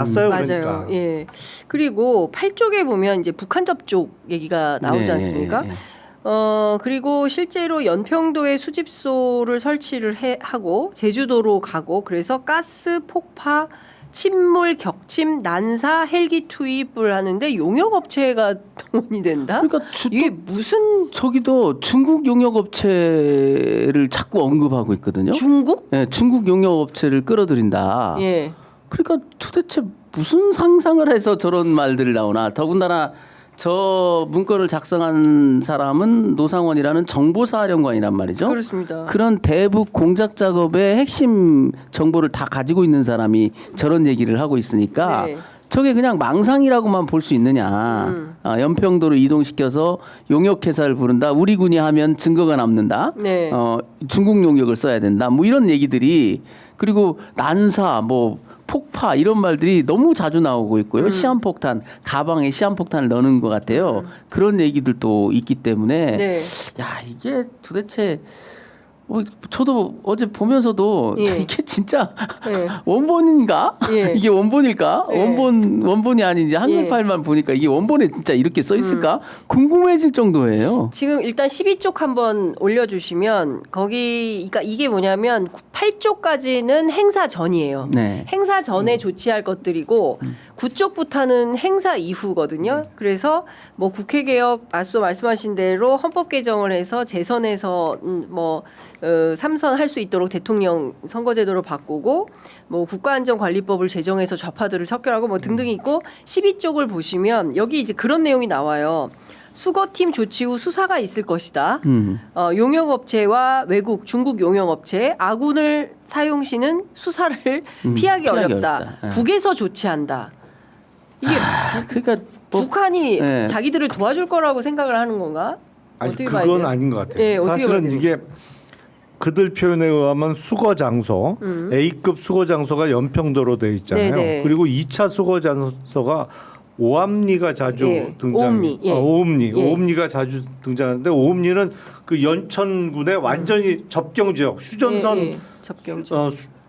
봤어요. 맞아요. 그러니까. 예. 그리고 8쪽에 보면 이제 북한 접촉 얘기가 나오지 네, 않습니까? 네. 그리고 실제로 연평도에 수집소를 설치를 하고 제주도로 가고 그래서 가스 폭파, 침몰, 격침, 난사, 헬기 투입을 하는데 용역 업체가 동원이 된다. 그러니까 이게 무슨 저기도 중국 용역 업체를 자꾸 언급하고 있거든요. 중국? 네, 중국 용역 업체를 끌어들인다. 예. 그러니까 도대체 무슨 상상을 해서 저런 말들이 나오나. 더군다나 저 문건을 작성한 사람은 노상원이라는 정보사령관이란 말이죠. 그렇습니다. 그런 대북 공작 작업의 핵심 정보를 다 가지고 있는 사람이 저런 얘기를 하고 있으니까 네. 저게 그냥 망상이라고만 볼 수 있느냐. 연평도로 이동시켜서 용역회사를 부른다. 우리 군이 하면 증거가 남는다. 네. 중국 용역을 써야 된다. 뭐 이런 얘기들이 그리고 난사 뭐 폭파 이런 말들이 너무 자주 나오고 있고요. 시한폭탄 가방에 시한폭탄을 넣는 것 같아요. 그런 얘기들도 있기 때문에 네. 야 이게 도대체 저도 어제 보면서도 예. 이게 진짜 예. 원본인가? 예. 이게 원본일까? 예. 원본이 아닌 이제 한글파일만 보니까 이게 원본에 진짜 이렇게 써 있을까? 궁금해질 정도예요. 지금 일단 12쪽 한번 올려주시면 거기 그러니까 이게 뭐냐면 8쪽까지는 행사 전이에요. 네. 행사 전에 조치할 것들이고 9쪽부터는 행사 이후거든요. 그래서 뭐 국회 개혁 앞서 말씀하신 대로 헌법 개정을 해서 재선에서 삼선할 수 있도록 대통령 선거제도를 바꾸고 뭐 국가안전관리법을 제정해서 좌파들을 척결하고 뭐 등등이 있고 12쪽을 보시면 여기 이제 그런 내용이 나와요. 수거팀 조치 후 수사가 있을 것이다. 용역업체와 외국, 중국 용역업체, 아군을 사용 시는 수사를 피하기 어렵다. 예. 북에서 조치한다. 이게 그러니까 뭐 북한이 예. 자기들을 도와줄 거라고 생각을 하는 건가? 아니 어떻게 봐야 그건 돼요? 아닌 것 같아요. 예, 어떻게 봐야 사실은 돼요? 이게 그들 표현에 의하면 수거 장소 A급 수거 장소가 연평도로 돼 있잖아요. 네네. 그리고 2차 수거 장소가 오암리가 자주 예, 등장. 오음리, 예. 오음리. 예. 오음리가 자주 등장하는데 오음리는 그 연천군의 완전히 접경 지역, 휴전선 예, 예. 접경.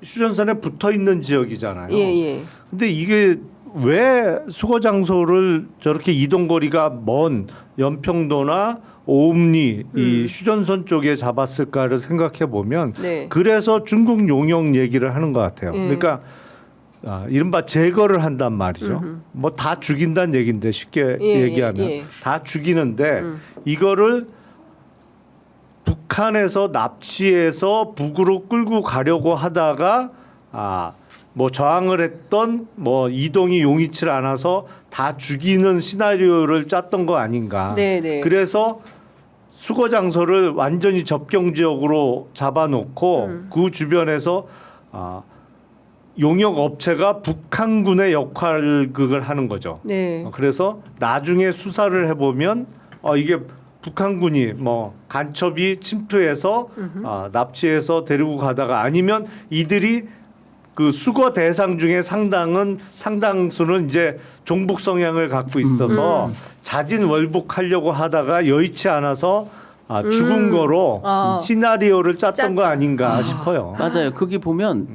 휴전선에 붙어 있는 지역이잖아요. 예. 근데 이게 왜 수거 장소를 저렇게 이동 거리가 먼 연평도나 오음리 이 휴전선 쪽에 잡았을까를 생각해 보면 네. 그래서 중국 용역 얘기를 하는 것 같아요. 그러니까 이른바 제거를 한단 말이죠. 뭐 다 죽인다는 얘기인데 쉽게 얘기하면 예. 다 죽이는데 이거를 북한에서 납치해서 북으로 끌고 가려고 하다가 뭐 저항을 했던 뭐 이동이 용이치 않아서 다 죽이는 시나리오를 짰던 거 아닌가. 네네. 그래서 수거 장소를 완전히 접경 지역으로 잡아놓고 그 주변에서 용역 업체가 북한군의 역할극을 하는 거죠. 네. 그래서 나중에 수사를 해보면 이게 북한군이 뭐 간첩이 침투해서 납치해서 데리고 가다가 아니면 이들이 그 수거 대상 중에 상당수는 이제 종북 성향을 갖고 있어서 자진 월북하려고 하다가 여의치 않아서 죽은 거로 시나리오를 짰던 거 아닌가 싶어요. 맞아요. 거기 보면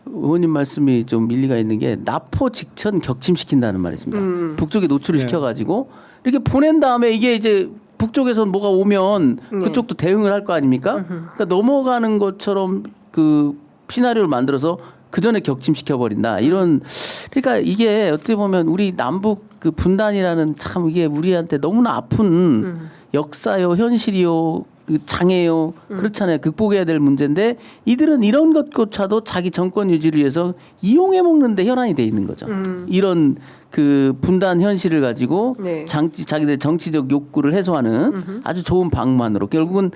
의원님 말씀이 좀 일리가 있는 게 나포 직전 격침시킨다는 말이 있습니다. 북쪽에 노출을 시켜가지고 이렇게 보낸 다음에 이게 이제 북쪽에서 뭐가 오면 그쪽도 대응을 할 거 아닙니까? 그러니까 넘어가는 것처럼 그 시나리오를 만들어서 그 전에 격침시켜 버린다. 이런 그러니까 이게 어떻게 보면 우리 남북 그 분단이라는 참 이게 우리한테 너무나 아픈 역사요, 현실이요, 그 장애요. 그렇잖아요. 극복해야 될 문제인데 이들은 이런 것조차도 자기 정권 유지를 위해서 이용해 먹는데 혈안이 돼 있는 거죠. 이런 그 분단 현실을 가지고 네. 자기들 정치적 욕구를 해소하는 아주 좋은 방만으로 결국은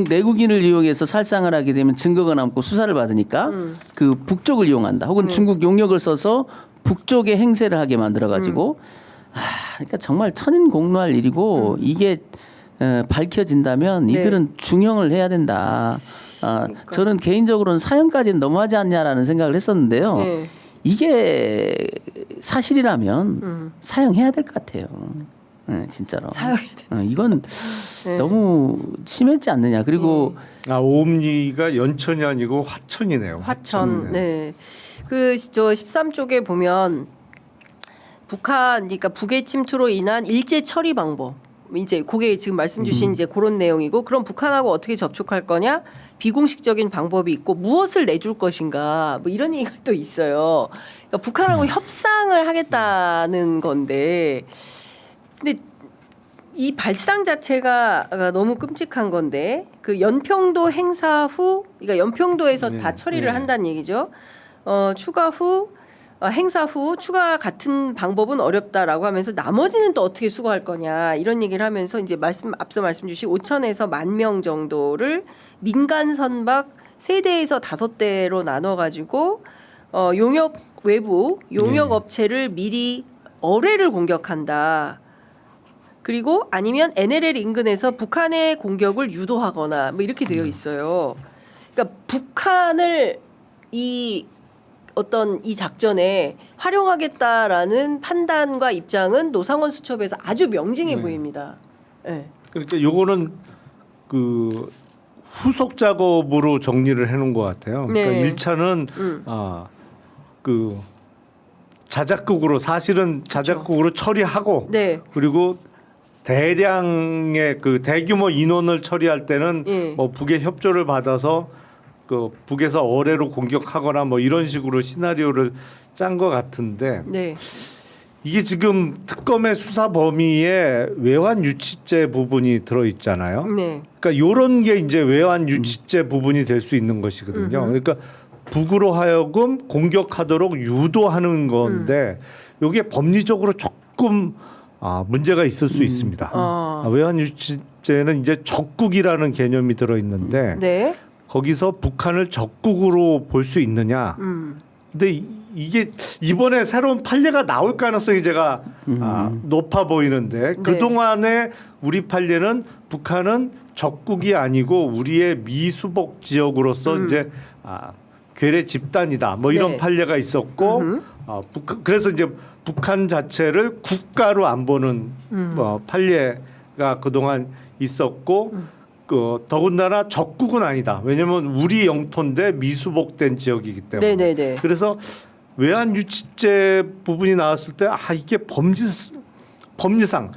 내국인을 이용해서 살상을 하게 되면 증거가 남고 수사를 받으니까 그 북쪽을 이용한다. 혹은 중국 용역을 써서 북쪽에 행세를 하게 만들어 가지고 그러니까 정말 천인공노할 일이고 이게 밝혀진다면 이들은 중형을 해야 된다. 그러니까. 저는 개인적으로는 사형까지는 너무하지 않냐라는 생각을 했었는데요. 네. 이게 사실이라면 사형해야 될 것 같아요. 네, 진짜로. 사형해야 이건 네. 너무 심했지 않느냐. 그리고 오음리가 연천이 아니고 화천이네요. 화천. 네. 그 저 13쪽에 보면 북한 그러니까 북의 침투로 인한 일제 처리 방법 이제 그게 지금 말씀 주신 이제 그런 내용이고 그럼 북한하고 어떻게 접촉할 거냐 비공식적인 방법이 있고 무엇을 내줄 것인가 뭐 이런 얘기가 또 있어요. 그러니까 북한하고 협상을 하겠다는 건데 근데 이 발상 자체가 너무 끔찍한 건데 그 연평도 행사 후 그러니까 연평도에서 네. 다 처리를 네. 한다는 얘기죠. 추가 후 행사 후 추가 같은 방법은 어렵다라고 하면서 나머지는 또 어떻게 수거할 거냐 이런 얘기를 하면서 이제 앞서 말씀 주신 5천에서 10,000명 정도를 민간 선박 3대에서 5대로 나눠 가지고 용역 외부 용역 네. 업체를 미리 어뢰를 공격한다. 그리고 아니면 NLL 인근에서 북한의 공격을 유도하거나 뭐 이렇게 되어 있어요. 그러니까 북한을 이 어떤 이 작전에 활용하겠다라는 판단과 입장은 노상원 수첩에서 아주 명징해 보입니다. 네. 그러니까 요거는 그 후속 작업으로 정리를 해놓은 것 같아요. 그러니까 네. 1차는 그 자작극으로 사실은 자작극으로 처리하고 네. 그리고 대량의 그 대규모 인원을 처리할 때는 예. 뭐 북의 협조를 받아서 그 북에서 어뢰로 공격하거나 뭐 이런 식으로 시나리오를 짠 것 같은데 네. 이게 지금 특검의 수사 범위에 외환 유치죄 부분이 들어 있잖아요. 네. 그러니까 요런 게 이제 외환 유치죄 부분이 될 수 있는 것이거든요. 그러니까 북으로 하여금 공격하도록 유도하는 건데 요게 법리적으로 조금 문제가 있을 수 있습니다. 외환 유치죄는 이제 적국이라는 개념이 들어 있는데 네. 거기서 북한을 적국으로 볼 수 있느냐? 근데 이게 이번에 새로운 판례가 나올 가능성이 제가 높아 보이는데 그 동안에 우리 판례는 북한은 적국이 아니고 우리의 미수복 지역으로서 이제 괴뢰 집단이다. 뭐 이런 네. 판례가 있었고 그래서 이제 북한 자체를 국가로 안 보는 판례가 그 동안 있었고. 그 더군다나 적국은 아니다. 왜냐하면 우리 영토인데 미수복된 지역이기 때문에. 네네네. 그래서 외환 유치죄 부분이 나왔을 때 이게 법리상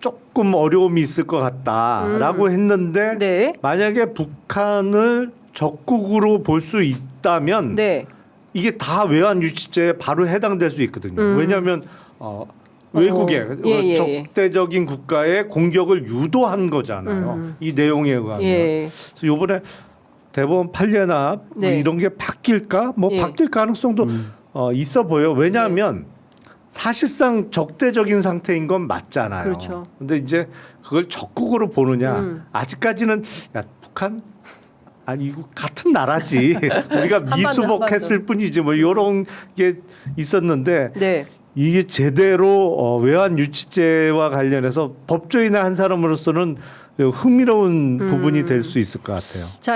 조금 어려움이 있을 것 같다라고 했는데 네. 만약에 북한을 적국으로 볼 수 있다면 네. 이게 다 외환 유치죄에 바로 해당될 수 있거든요. 왜냐하면 외국의 예. 적대적인 국가의 공격을 유도한 거잖아요. 이 내용에 의하면. 예. 그래서 이번에 대법원 판례나 뭐 네. 이런 게 바뀔까? 뭐 예. 바뀔 가능성도 있어 보여. 왜냐하면 사실상 적대적인 상태인 건 맞잖아요. 그렇죠. 근데 이제 그걸 적국으로 보느냐? 아직까지는 야 북한 아니 이거 같은 나라지. 우리가 미수복했을 뿐이지 뭐 이런 게 있었는데 네. 이게 제대로 외환 유치죄와 관련해서 법조인의 한 사람으로서는 흥미로운 부분이 될 수 있을 것 같아요. 자.